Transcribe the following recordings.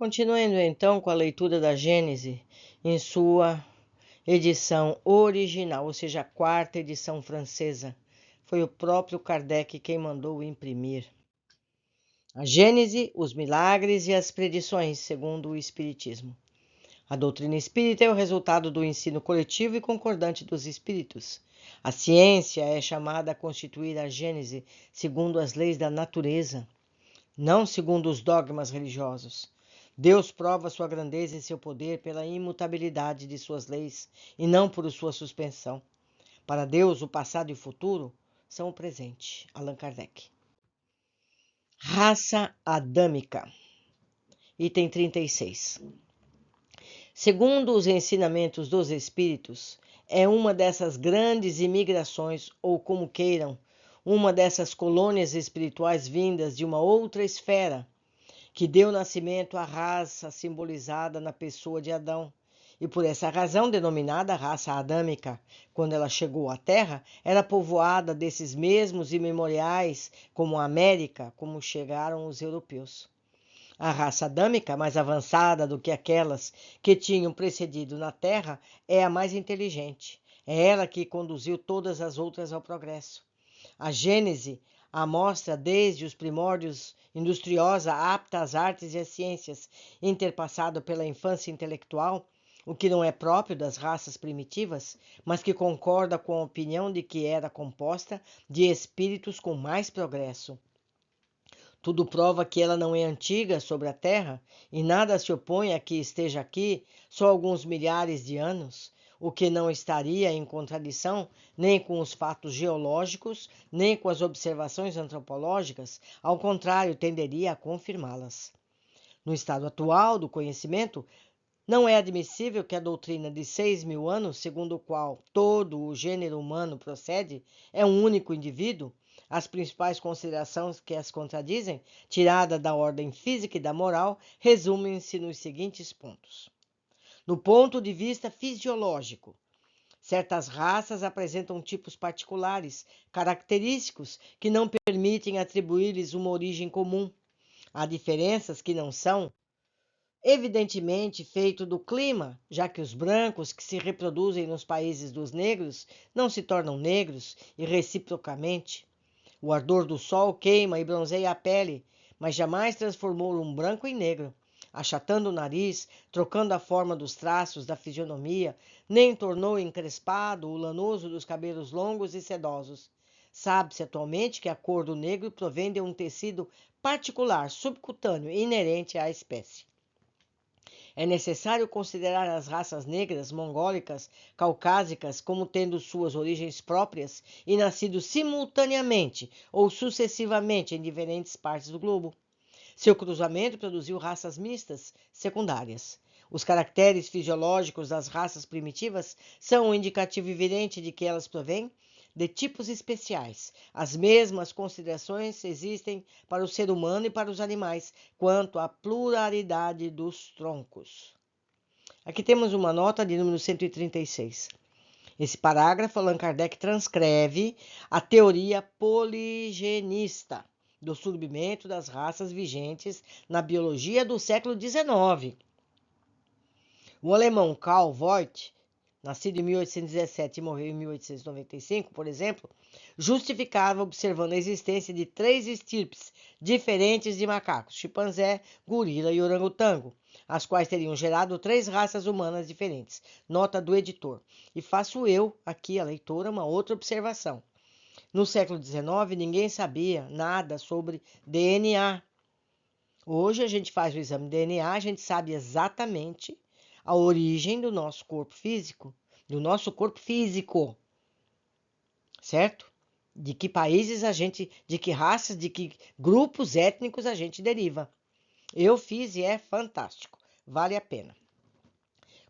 Continuando então com a leitura da Gênese em sua edição original, ou seja, a quarta edição francesa. Foi o próprio Kardec quem mandou imprimir. A Gênese, os milagres e as predições, segundo o Espiritismo. A doutrina espírita é o resultado do ensino coletivo e concordante dos espíritos. A ciência é chamada a constituir a Gênese segundo as leis da natureza, não segundo os dogmas religiosos. Deus prova sua grandeza e seu poder pela imutabilidade de suas leis e não por sua suspensão. Para Deus, o passado e o futuro são o presente. Allan Kardec. Raça adâmica. Item 36. Segundo os ensinamentos dos espíritos, é uma dessas grandes imigrações, ou como queiram, uma dessas colônias espirituais vindas de uma outra esfera, que deu nascimento à raça simbolizada na pessoa de Adão, e por essa razão denominada raça adâmica. Quando ela chegou à Terra, era povoada desses mesmos imemoriais, como a América, como chegaram os europeus. A raça adâmica, mais avançada do que aquelas que tinham precedido na Terra, é a mais inteligente. É ela que conduziu todas as outras ao progresso. A Gênese a mostra desde os primórdios industriosa, apta às artes e às ciências, interpassado pela infância intelectual, o que não é próprio das raças primitivas, mas que concorda com a opinião de que era composta de espíritos com mais progresso. Tudo prova que ela não é antiga sobre a Terra, e nada se opõe a que esteja aqui só alguns milhares de anos, o que não estaria em contradição nem com os fatos geológicos, nem com as observações antropológicas, ao contrário, tenderia a confirmá-las. No estado atual do conhecimento, não é admissível que a doutrina de 6.000 anos, segundo o qual todo o gênero humano procede, é um único indivíduo. As principais considerações que as contradizem, tiradas da ordem física e da moral, resumem-se nos seguintes pontos. No ponto de vista fisiológico, certas raças apresentam tipos particulares, característicos, que não permitem atribuir-lhes uma origem comum. Há diferenças que não são evidentemente feito do clima, já que os brancos que se reproduzem nos países dos negros não se tornam negros e reciprocamente. O ardor do sol queima e bronzeia a pele, mas jamais transformou um branco em negro, achatando o nariz, trocando a forma dos traços da fisionomia, nem tornou encrespado o lanoso dos cabelos longos e sedosos. Sabe-se atualmente que a cor do negro provém de um tecido particular, subcutâneo, inerente à espécie. É necessário considerar as raças negras, mongólicas, caucásicas como tendo suas origens próprias e nascido simultaneamente ou sucessivamente em diferentes partes do globo. Seu cruzamento produziu raças mistas secundárias. Os caracteres fisiológicos das raças primitivas são um indicativo evidente de que elas provêm de tipos especiais. As mesmas considerações existem para o ser humano e para os animais, quanto à pluralidade dos troncos. Aqui temos uma nota de número 136. Esse parágrafo, Allan Kardec transcreve a teoria poligenista do surgimento das raças vigentes na biologia do século XIX. O alemão Karl Voigt, nascido em 1817 e morreu em 1895, por exemplo, justificava observando a existência de 3 estirpes diferentes de macacos, chimpanzé, gorila e orangotango, as quais teriam gerado 3 raças humanas diferentes. Nota do editor. E faço eu, aqui a leitora, uma outra observação. No século XIX, ninguém sabia nada sobre DNA. Hoje a gente faz o exame de DNA, a gente sabe exatamente a origem do nosso corpo físico, certo? De que países a gente, de que raças, de que grupos étnicos a gente deriva. Eu fiz e é fantástico, vale a pena.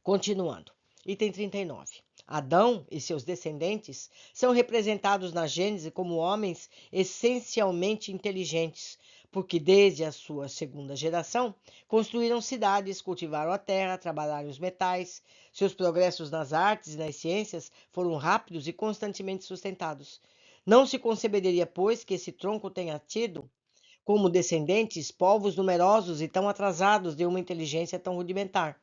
Continuando, item 39. Adão e seus descendentes são representados na Gênese como homens essencialmente inteligentes, porque desde a sua segunda geração construíram cidades, cultivaram a terra, trabalharam os metais. Seus progressos nas artes e nas ciências foram rápidos e constantemente sustentados. Não se conceberia, pois, que esse tronco tenha tido como descendentes, povos numerosos e tão atrasados de uma inteligência tão rudimentar,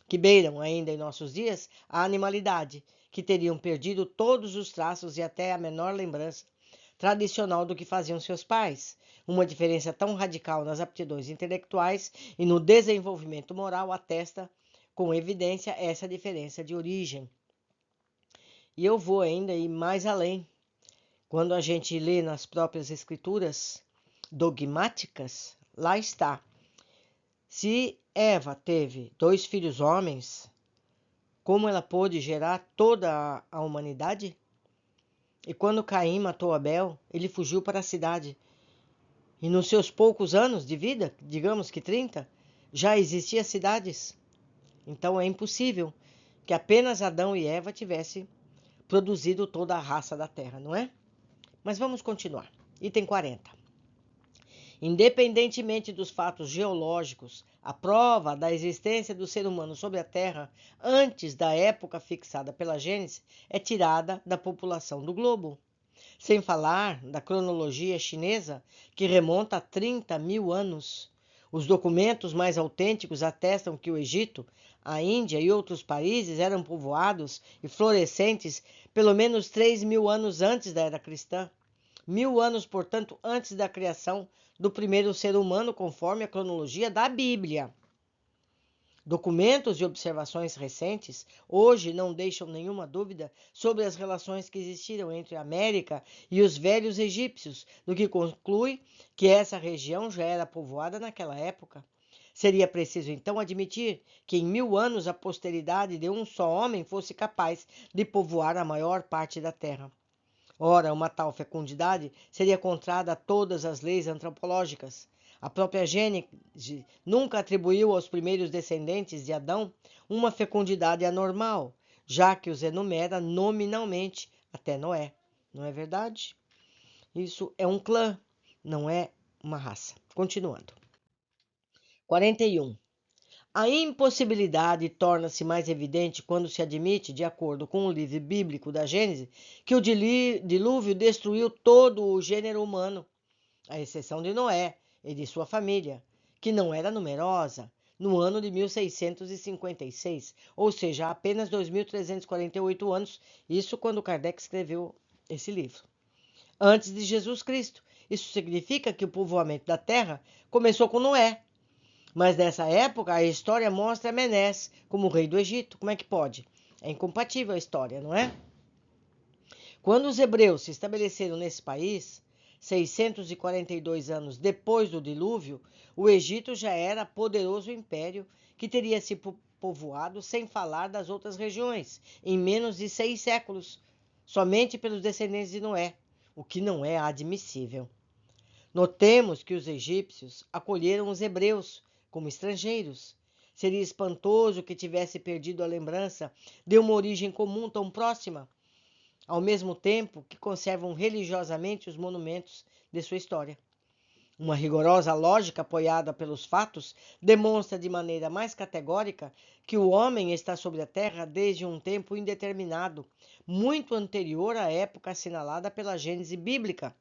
que beiram ainda em nossos dias a animalidade, que teriam perdido todos os traços e até a menor lembrança tradicional do que faziam seus pais. Uma diferença tão radical nas aptidões intelectuais e no desenvolvimento moral atesta com evidência essa diferença de origem. E eu vou ainda ir mais além. Quando a gente lê nas próprias escrituras dogmáticas, lá está. Se Eva teve 2 filhos homens, como ela pôde gerar toda a humanidade? E quando Caim matou Abel, ele fugiu para a cidade. E nos seus poucos anos de vida, digamos que 30, já existiam cidades. Então é impossível que apenas Adão e Eva tivessem produzido toda a raça da terra, não é? Mas vamos continuar. Item 40. Independentemente dos fatos geológicos, a prova da existência do ser humano sobre a Terra antes da época fixada pela Gênese é tirada da população do globo. Sem falar da cronologia chinesa, que remonta a 30.000 anos. Os documentos mais autênticos atestam que o Egito, a Índia e outros países eram povoados e florescentes pelo menos 3.000 anos antes da era cristã. 1.000 anos, portanto, antes da criação do primeiro ser humano, conforme a cronologia da Bíblia. Documentos e observações recentes hoje não deixam nenhuma dúvida sobre as relações que existiram entre a América e os velhos egípcios, do que conclui que essa região já era povoada naquela época. Seria preciso então admitir que em 1.000 anos a posteridade de um só homem fosse capaz de povoar a maior parte da terra. Ora, uma tal fecundidade seria contrária a todas as leis antropológicas. A própria Gênese nunca atribuiu aos primeiros descendentes de Adão uma fecundidade anormal, já que os enumera nominalmente até Noé. Não é verdade? Isso é um clã, não é uma raça. Continuando. 41. A impossibilidade torna-se mais evidente quando se admite, de acordo com o livro bíblico da Gênese, que o dilúvio destruiu todo o gênero humano, à exceção de Noé e de sua família, que não era numerosa, no ano de 1656, ou seja, há apenas 2.348 anos, isso quando Kardec escreveu esse livro, antes de Jesus Cristo. Isso significa que o povoamento da Terra começou com Noé. Mas nessa época a história mostra Menés como rei do Egito. Como é que pode? É incompatível a história, não é? Quando os hebreus se estabeleceram nesse país, 642 anos depois do dilúvio, o Egito já era poderoso império que teria se povoado, sem falar das outras regiões, em menos de 6 séculos, somente pelos descendentes de Noé, o que não é admissível. Notemos que os egípcios acolheram os hebreus como estrangeiros. Seria espantoso que tivesse perdido a lembrança de uma origem comum tão próxima, ao mesmo tempo que conservam religiosamente os monumentos de sua história. Uma rigorosa lógica apoiada pelos fatos demonstra de maneira mais categórica que o homem está sobre a terra desde um tempo indeterminado, muito anterior à época assinalada pela Gênese bíblica.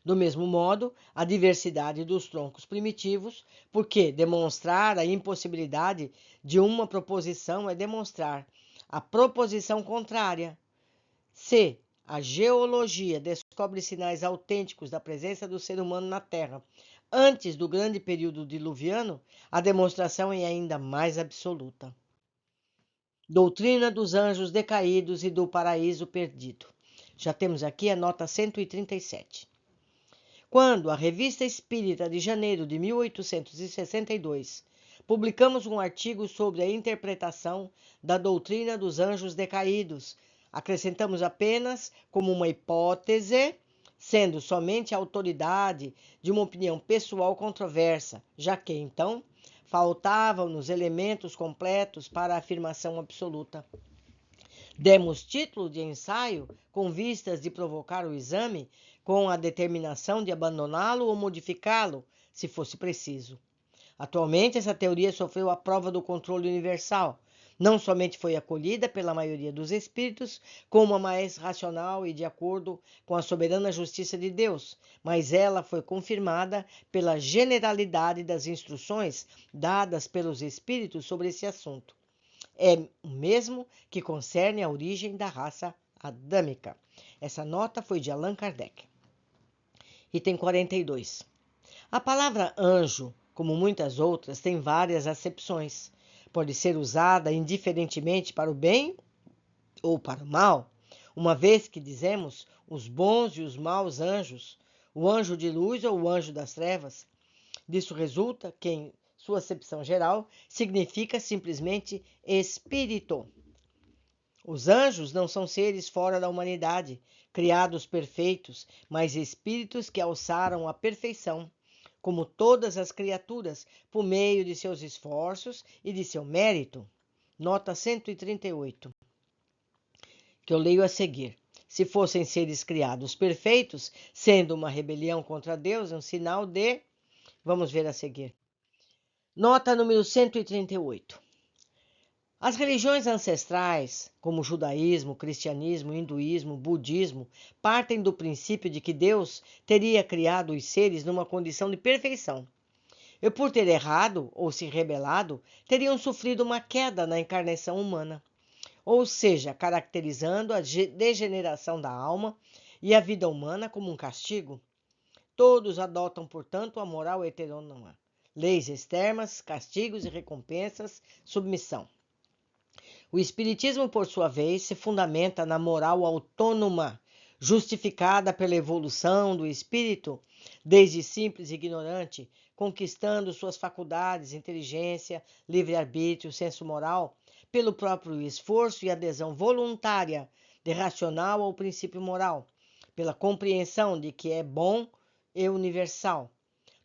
Do mesmo modo, a diversidade dos troncos primitivos, porque demonstrar a impossibilidade de uma proposição é demonstrar a proposição contrária. Se a geologia descobre sinais autênticos da presença do ser humano na Terra antes do grande período diluviano, a demonstração é ainda mais absoluta. Doutrina dos anjos decaídos e do paraíso perdido. Já temos aqui a nota 137. Quando a Revista Espírita de janeiro de 1862 publicamos um artigo sobre a interpretação da doutrina dos anjos decaídos, acrescentamos apenas como uma hipótese, sendo somente a autoridade de uma opinião pessoal controversa, já que, então, faltavam-nos elementos completos para a afirmação absoluta. Demos título de ensaio com vistas de provocar o exame com a determinação de abandoná-lo ou modificá-lo, se fosse preciso. Atualmente, essa teoria sofreu a prova do controle universal, Não somente foi acolhida pela maioria dos espíritos como a mais racional e de acordo com a soberana justiça de Deus, mas ela foi confirmada pela generalidade das instruções dadas pelos espíritos sobre esse assunto. É o mesmo que concerne a origem da raça adâmica. Essa nota foi de Allan Kardec. Item 42. A palavra anjo, como muitas outras, tem várias acepções. Pode ser usada indiferentemente para o bem ou para o mal, uma vez que dizemos os bons e os maus anjos, o anjo de luz ou o anjo das trevas. Disso resulta que, em sua acepção geral, significa simplesmente espírito. Os anjos não são seres fora da humanidade, criados perfeitos, mas espíritos que alçaram a perfeição, como todas as criaturas, por meio de seus esforços e de seu mérito. Nota 138, que eu leio a seguir. Se fossem seres criados perfeitos, sendo uma rebelião contra Deus, um sinal de... Vamos ver a seguir. Nota número 138. As religiões ancestrais, como o judaísmo, cristianismo, hinduísmo, budismo, partem do princípio de que Deus teria criado os seres numa condição de perfeição. E por ter errado ou se rebelado, teriam sofrido uma queda na encarnação humana, ou seja, caracterizando a degeneração da alma e a vida humana como um castigo. Todos adotam, portanto, a moral heterônoma, leis externas, castigos e recompensas, submissão. O Espiritismo, por sua vez, se fundamenta na moral autônoma, justificada pela evolução do espírito, desde simples e ignorante, conquistando suas faculdades, inteligência, livre-arbítrio, senso moral, pelo próprio esforço e adesão voluntária de racional ao princípio moral, pela compreensão de que é bom e universal.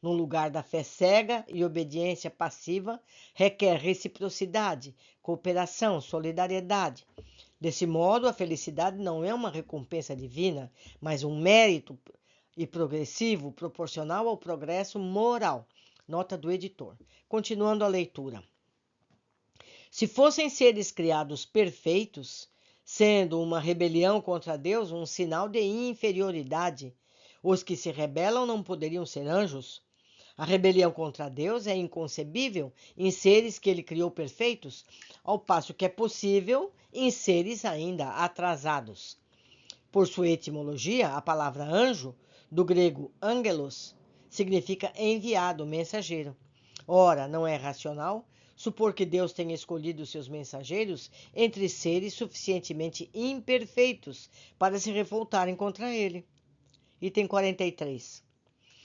No lugar da fé cega e obediência passiva, requer reciprocidade, cooperação, solidariedade. Desse modo, a felicidade não é uma recompensa divina, mas um mérito e progressivo proporcional ao progresso moral. Nota do editor. Continuando a leitura. Se fossem seres criados perfeitos, sendo uma rebelião contra Deus um sinal de inferioridade, os que se rebelam não poderiam ser anjos. A rebelião contra Deus é inconcebível em seres que ele criou perfeitos, ao passo que é possível em seres ainda atrasados. Por sua etimologia, a palavra anjo, do grego angelos, significa enviado, mensageiro. Ora, não é racional supor que Deus tenha escolhido seus mensageiros entre seres suficientemente imperfeitos para se revoltarem contra ele. Item 43.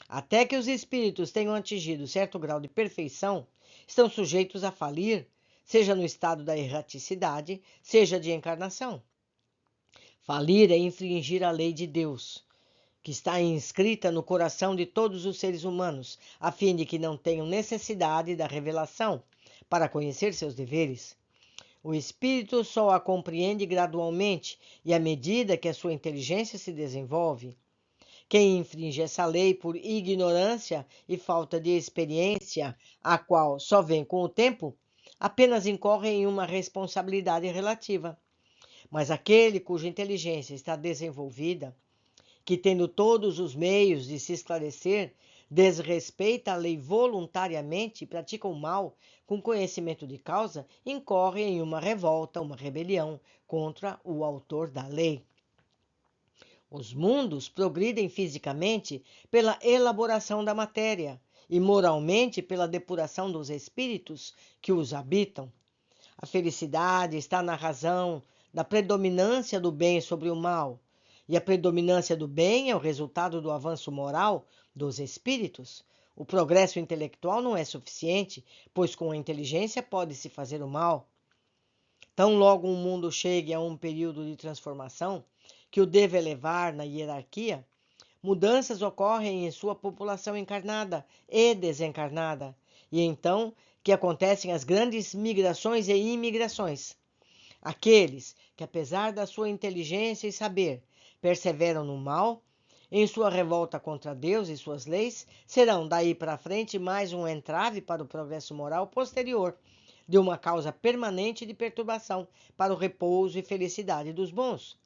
Até que os espíritos tenham atingido certo grau de perfeição, estão sujeitos a falir, seja no estado da erraticidade, seja de encarnação. Falir é infringir a lei de Deus, que está inscrita no coração de todos os seres humanos, a fim de que não tenham necessidade da revelação para conhecer seus deveres. O espírito só a compreende gradualmente e à medida que a sua inteligência se desenvolve. Quem infringe essa lei por ignorância e falta de experiência, a qual só vem com o tempo, apenas incorre em uma responsabilidade relativa. Mas aquele cuja inteligência está desenvolvida, que tendo todos os meios de se esclarecer, desrespeita a lei voluntariamente e pratica o mal com conhecimento de causa, incorre em uma revolta, uma rebelião contra o autor da lei. Os mundos progridem fisicamente pela elaboração da matéria e moralmente pela depuração dos espíritos que os habitam. A felicidade está na razão da predominância do bem sobre o mal, e a predominância do bem é o resultado do avanço moral dos espíritos. O progresso intelectual não é suficiente, pois com a inteligência pode-se fazer o mal. Tão logo um mundo chegue a um período de transformação, que o deve elevar na hierarquia, mudanças ocorrem em sua população encarnada e desencarnada, e então que acontecem as grandes migrações e imigrações. Aqueles que, apesar da sua inteligência e saber, perseveram no mal, em sua revolta contra Deus e suas leis, serão daí para frente mais um entrave para o progresso moral posterior, de uma causa permanente de perturbação para o repouso e felicidade dos bons.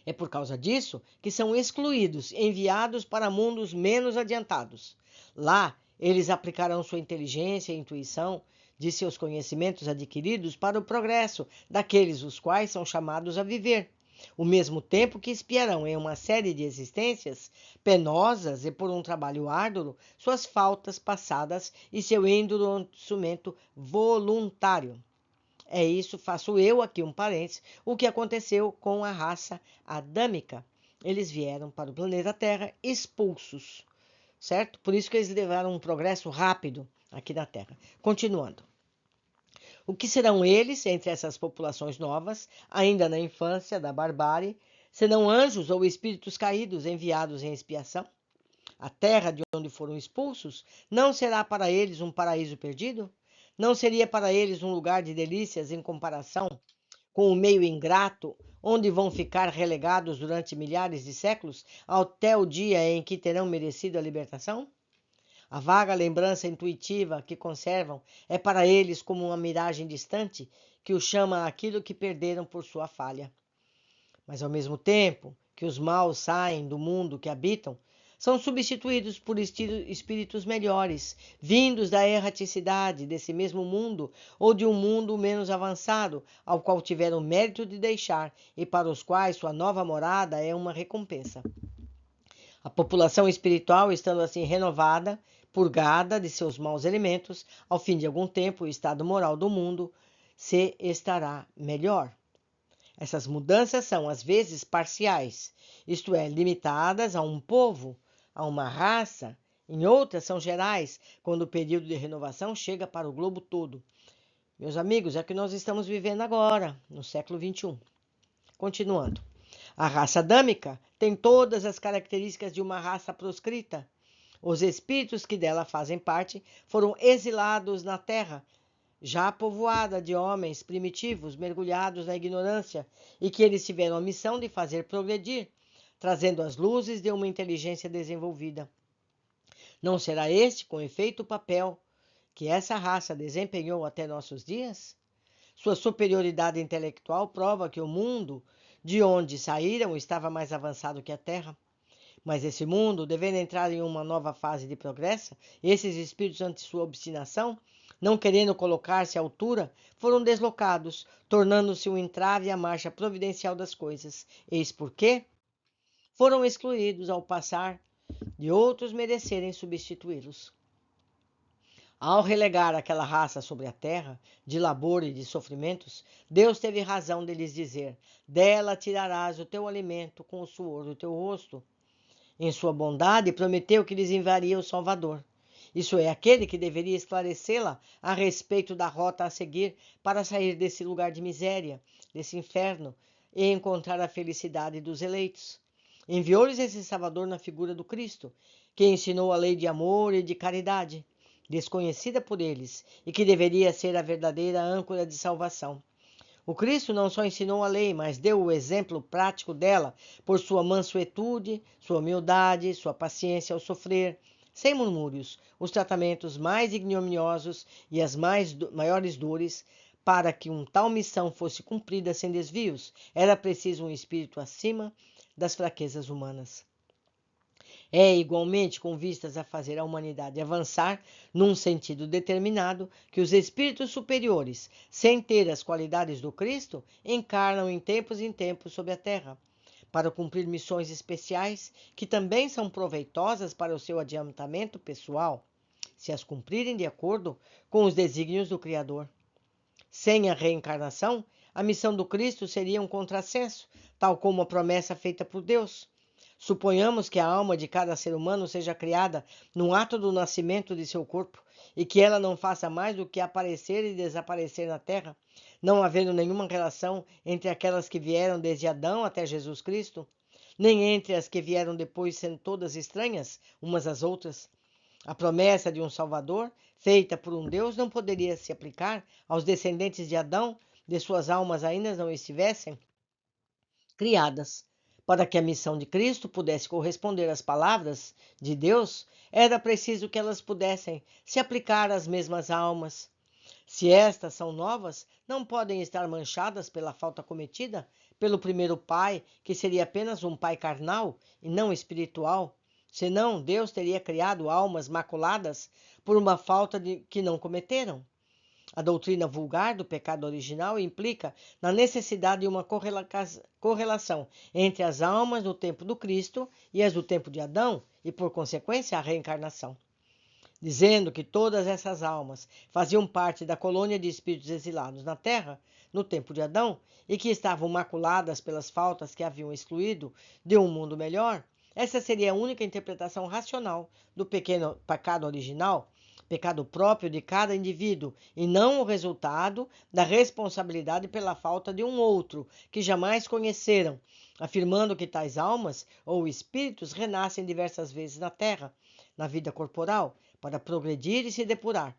É por causa disso que são excluídos, enviados para mundos menos adiantados. Lá, eles aplicarão sua inteligência e intuição de seus conhecimentos adquiridos para o progresso daqueles os quais são chamados a viver, o mesmo tempo que espiarão em uma série de existências penosas e por um trabalho árduo suas faltas passadas e seu endurecimento voluntário. É isso, faço eu aqui um parênteses, o que aconteceu com a raça adâmica. Eles vieram para o planeta Terra expulsos, certo? Por isso que eles levaram um progresso rápido aqui na Terra. Continuando. O que serão eles entre essas populações novas, ainda na infância da barbárie, senão anjos ou espíritos caídos enviados em expiação? A terra de onde foram expulsos não será para eles um paraíso perdido? Não seria para eles um lugar de delícias em comparação com o meio ingrato, onde vão ficar relegados durante milhares de séculos, até o dia em que terão merecido a libertação? A vaga lembrança intuitiva que conservam é para eles como uma miragem distante que os chama àquilo que perderam por sua falha. Mas ao mesmo tempo que os maus saem do mundo que habitam, são substituídos por espíritos melhores, vindos da erraticidade desse mesmo mundo ou de um mundo menos avançado, ao qual tiveram o mérito de deixar e para os quais sua nova morada é uma recompensa. A população espiritual, estando assim renovada, purgada de seus maus elementos, ao fim de algum tempo, o estado moral do mundo se estará melhor. Essas mudanças são, às vezes, parciais, isto é, limitadas a um povo, a uma raça. Em outras, são gerais, quando o período de renovação chega para o globo todo. Meus amigos, é o que nós estamos vivendo agora, no século XXI. Continuando. A raça adâmica tem todas as características de uma raça proscrita. Os espíritos que dela fazem parte foram exilados na terra, já povoada de homens primitivos mergulhados na ignorância, e que eles tiveram a missão de fazer progredir, trazendo as luzes de uma inteligência desenvolvida. Não será este, com efeito, o papel que essa raça desempenhou até nossos dias? Sua superioridade intelectual prova que o mundo de onde saíram estava mais avançado que a Terra. Mas esse mundo, devendo entrar em uma nova fase de progresso, esses espíritos, ante sua obstinação, não querendo colocar-se à altura, foram deslocados, tornando-se um entrave à marcha providencial das coisas. Eis porque foram excluídos ao passar de outros merecerem substituí-los. Ao relegar aquela raça sobre a terra, de labor e de sofrimentos, Deus teve razão de lhes dizer: dela tirarás o teu alimento com o suor do teu rosto. Em sua bondade, prometeu que lhes enviaria o Salvador. Isso é, aquele que deveria esclarecê-la a respeito da rota a seguir para sair desse lugar de miséria, desse inferno, e encontrar a felicidade dos eleitos. Enviou-lhes esse Salvador na figura do Cristo, que ensinou a lei de amor e de caridade, desconhecida por eles, e que deveria ser a verdadeira âncora de salvação. O Cristo não só ensinou a lei, mas deu o exemplo prático dela por sua mansuetude, sua humildade, sua paciência ao sofrer, sem murmúrios, os tratamentos mais ignominiosos e as maiores dores. Para que uma tal missão fosse cumprida sem desvios, era preciso um espírito acima das fraquezas humanas. É igualmente com vistas a fazer a humanidade avançar num sentido determinado que os espíritos superiores, sem ter as qualidades do Cristo, encarnam em tempos sobre a terra, para cumprir missões especiais que também são proveitosas para o seu adiantamento pessoal, se as cumprirem de acordo com os desígnios do Criador. Sem a reencarnação, a missão do Cristo seria um contrassenso, tal como a promessa feita por Deus. Suponhamos que a alma de cada ser humano seja criada no ato do nascimento de seu corpo e que ela não faça mais do que aparecer e desaparecer na Terra, não havendo nenhuma relação entre aquelas que vieram desde Adão até Jesus Cristo, nem entre as que vieram depois, sendo todas estranhas umas às outras. A promessa de um Salvador, feita por um Deus, não poderia se aplicar aos descendentes de Adão, de suas almas ainda não estivessem criadas. Para que a missão de Cristo pudesse corresponder às palavras de Deus, era preciso que elas pudessem se aplicar às mesmas almas. Se estas são novas, não podem estar manchadas pela falta cometida pelo primeiro pai, que seria apenas um pai carnal e não espiritual. Senão, Deus teria criado almas maculadas por uma falta que não cometeram. A doutrina vulgar do pecado original implica na necessidade de uma correlação entre as almas do tempo do Cristo e as do tempo de Adão, e, por consequência, a reencarnação. Dizendo que todas essas almas faziam parte da colônia de espíritos exilados na Terra, no tempo de Adão, e que estavam maculadas pelas faltas que haviam excluído de um mundo melhor, essa seria a única interpretação racional do pequeno pecado original, pecado próprio de cada indivíduo, e não o resultado da responsabilidade pela falta de um outro, que jamais conheceram, afirmando que tais almas ou espíritos renascem diversas vezes na Terra, na vida corporal, para progredir e se depurar.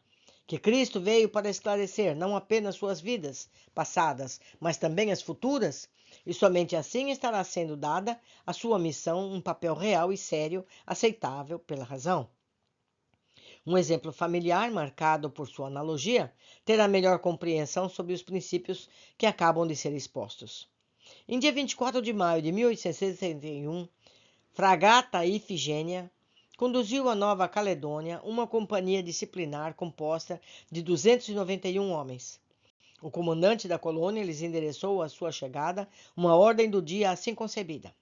Que Cristo veio para esclarecer não apenas suas vidas passadas, mas também as futuras, e somente assim estará sendo dada à sua missão um papel real e sério, aceitável pela razão. Um exemplo familiar, marcado por sua analogia, terá melhor compreensão sobre os princípios que acabam de ser expostos. Em dia 24 de maio de 1861, Fragata Ifigênia conduziu à Nova Caledônia uma companhia disciplinar composta de 291 homens. O comandante da colônia lhes endereçou à sua chegada uma ordem do dia assim concebida.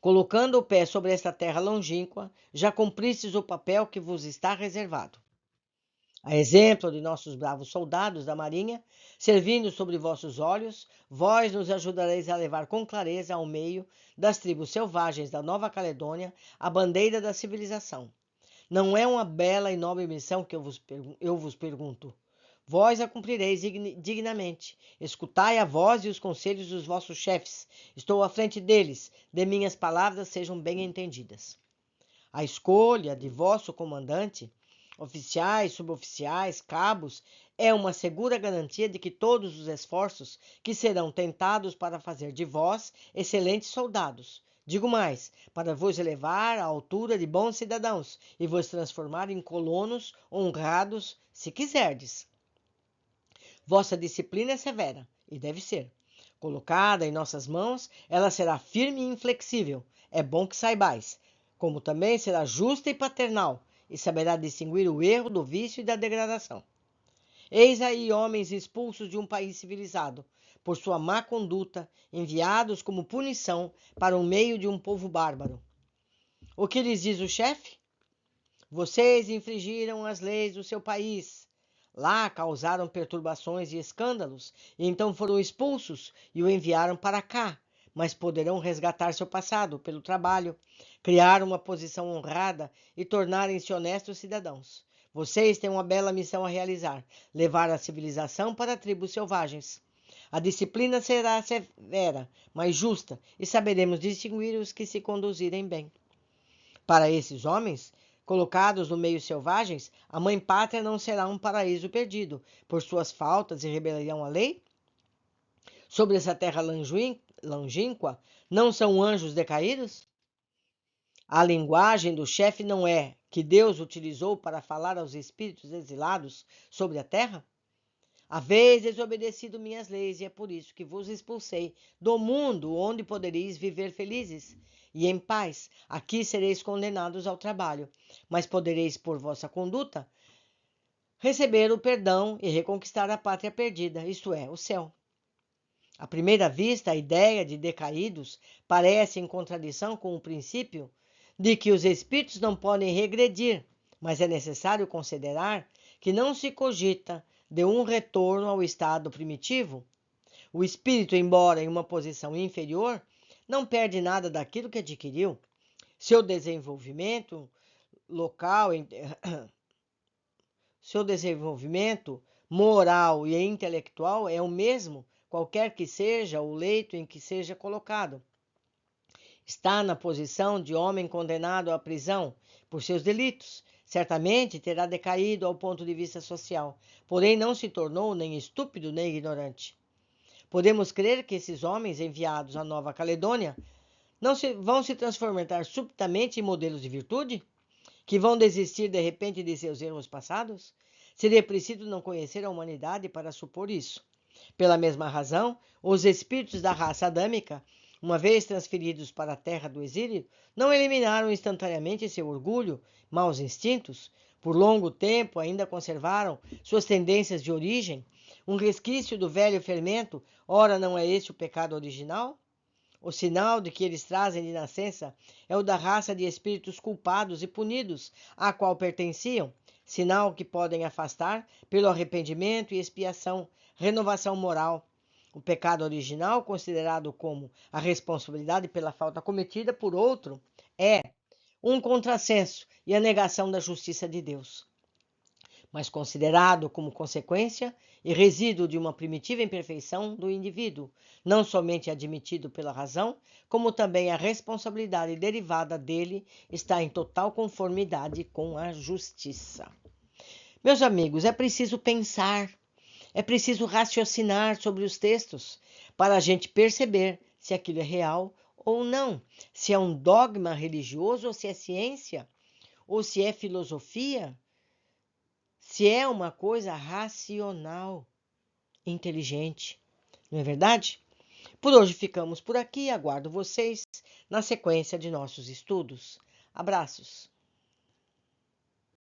Colocando o pé sobre esta terra longínqua, já cumpristes o papel que vos está reservado. A exemplo de nossos bravos soldados da marinha, servindo sobre vossos olhos, vós nos ajudareis a levar com clareza ao meio das tribos selvagens da Nova Caledônia a bandeira da civilização. Não é uma bela e nobre missão que eu vos pergunto. Vós a cumprireis dignamente. Escutai a voz e os conselhos dos vossos chefes. Estou à frente deles. De minhas palavras sejam bem entendidas. A escolha de vosso comandante, oficiais, suboficiais, cabos, é uma segura garantia de que todos os esforços que serão tentados para fazer de vós excelentes soldados, digo mais, para vos elevar à altura de bons cidadãos e vos transformar em colonos honrados, se quiserdes. Vossa disciplina é severa, e deve ser. Colocada em nossas mãos, ela será firme e inflexível. É bom que saibais. Como também será justa e paternal, e saberá distinguir o erro do vício e da degradação. Eis aí homens expulsos de um país civilizado, por sua má conduta, enviados como punição para o meio de um povo bárbaro. O que lhes diz o chefe? Vocês infringiram as leis do seu país. Lá causaram perturbações e escândalos, e então foram expulsos e o enviaram para cá, mas poderão resgatar seu passado pelo trabalho, criar uma posição honrada e tornarem-se honestos cidadãos. Vocês têm uma bela missão a realizar: levar a civilização para tribos selvagens. A disciplina será severa, mas justa, e saberemos distinguir os que se conduzirem bem. Para esses homens, colocados no meio selvagens, a mãe pátria não será um paraíso perdido, por suas faltas e rebelião à lei? Sobre essa terra longínqua, não são anjos decaídos? A linguagem do chefe não é que Deus utilizou para falar aos espíritos exilados sobre a terra? Haveis desobedecido minhas leis, e é por isso que vos expulsei do mundo onde poderíeis viver felizes e em paz. Aqui sereis condenados ao trabalho, mas podereis, por vossa conduta, receber o perdão e reconquistar a pátria perdida, isto é, o céu. À primeira vista, a ideia de decaídos parece em contradição com o princípio de que os espíritos não podem regredir, mas é necessário considerar que não se cogita de um retorno ao estado primitivo. O espírito, embora em uma posição inferior, não perde nada daquilo que adquiriu. Seu desenvolvimento local, seu desenvolvimento moral e intelectual é o mesmo, qualquer que seja o leito em que seja colocado. Está na posição de homem condenado à prisão por seus delitos. Certamente terá decaído ao ponto de vista social, porém não se tornou nem estúpido nem ignorante. Podemos crer que esses homens enviados à Nova Caledônia vão se transformar subitamente em modelos de virtude? Que vão desistir de repente de seus erros passados? Seria preciso não conhecer a humanidade para supor isso. Pela mesma razão, os espíritos da raça adâmica, uma vez transferidos para a terra do exílio, não eliminaram instantaneamente seu orgulho, maus instintos. Por longo tempo ainda conservaram suas tendências de origem, um resquício do velho fermento. Ora, não é este o pecado original? O sinal de que eles trazem de nascença é o da raça de espíritos culpados e punidos, à qual pertenciam, sinal que podem afastar pelo arrependimento e expiação, renovação moral. O pecado original, considerado como a responsabilidade pela falta cometida por outro, é um contrassenso e a negação da justiça de Deus, mas considerado como consequência e resíduo de uma primitiva imperfeição do indivíduo, não somente admitido pela razão, como também a responsabilidade derivada dele está em total conformidade com a justiça. Meus amigos, é preciso pensar, é preciso raciocinar sobre os textos para a gente perceber se aquilo é real ou não, se é um dogma religioso ou se é ciência, ou se é filosofia, se é uma coisa racional, inteligente. Não é verdade? Por hoje ficamos por aqui. Aguardo vocês na sequência de nossos estudos. Abraços!